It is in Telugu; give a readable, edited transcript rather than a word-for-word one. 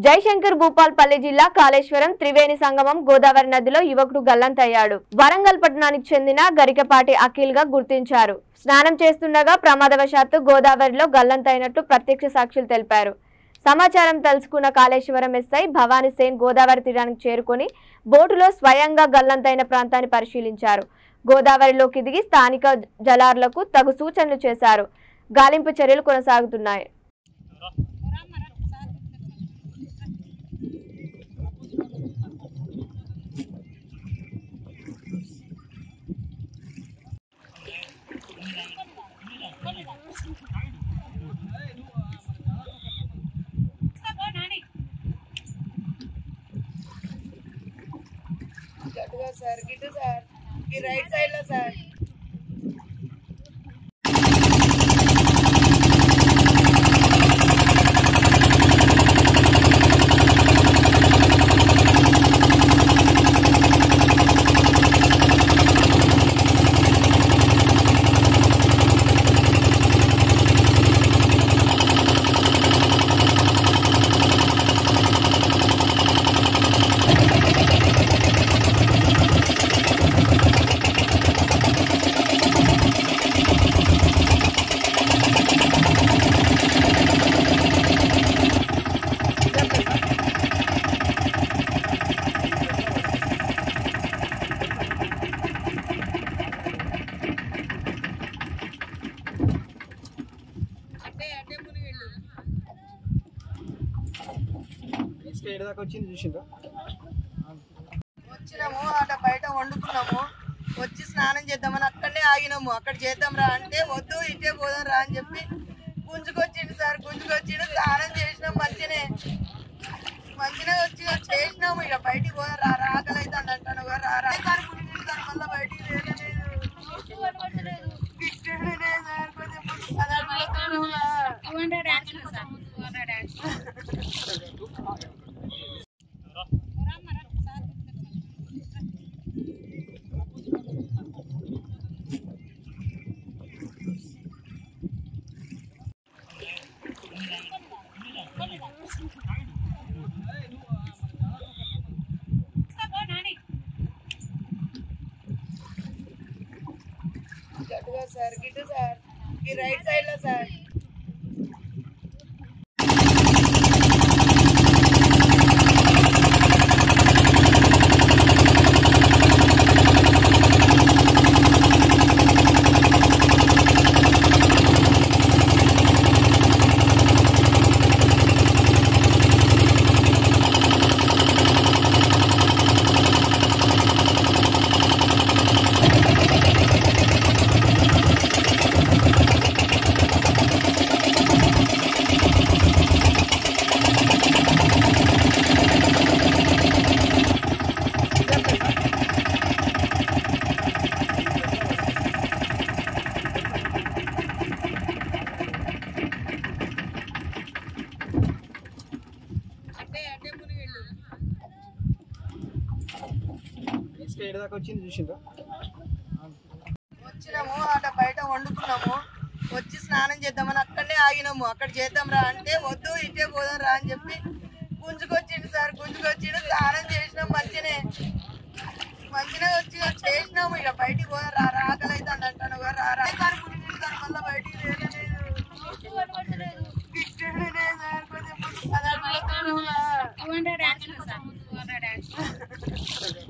జయశంకర్ భూపాల్పల్లి జిల్లా కాళేశ్వరం త్రివేణి సంగమం గోదావరి నదిలో యువకుడు గల్లంతయ్యాడు. వరంగల్ పట్టణానికి చెందిన గరికపాటి అఖిల్ గా గుర్తించారు. స్నానం చేస్తుండగా ప్రమాదవశాత్తు గోదావరిలో గల్లంతైనట్టు ప్రత్యక్ష సాక్షులు తెలిపారు. సమాచారం తెలుసుకున్న కాళేశ్వరం ఎస్ఐ భవానీ సేన్ గోదావరి తీరానికి చేరుకొని బోటులో స్వయంగా గల్లంతైన ప్రాంతాన్ని పరిశీలించారు. గోదావరిలోకి దిగి స్థానిక జలార్లకు తగు సూచనలు చేశారు. గాలింపు చర్యలు కొనసాగుతున్నాయి. सर गिट्टू सर की राइट साइड लो सर వచ్చినాము అట బయట వండుకున్నాము. వచ్చి స్నానం చేద్దామని అక్కడనే ఆగినాము. అక్కడ చేద్దాం రా అంటే వద్దు ఇటే పోదాం రా అని చెప్పి గుంజుకొచ్చిండు సార్. గుంజుకొచ్చిండు, స్నానం చేసినాం. మంచిగా వచ్చి చేసినాము. ఇక బయటికి పోదాం రా ఆకలి అయితే అంటాను రా సార్. గుంజుకుంటు సార్ మళ్ళీ బయటికి सर गिट्टू सर की राइट साइड लो सर వచ్చినాము అట బయట వండుకున్నాము. వచ్చి స్నానం చేద్దామని అక్కడనే ఆగినాము. అక్కడ చేద్దాం రా అంటే వద్దు ఇటే పోదాం రా అని చెప్పి గుంజుకొచ్చిండు సార్. గుంజుకొచ్చిండు, స్నానం చేసినాం. మంచిగా వచ్చి చేసినాము. ఇక బయటికి పోదాం రా ఆకలి అయితే అంటాను రా సార్. గుంజుకుంటు సార్ మళ్ళీ బయటికి కొంచెం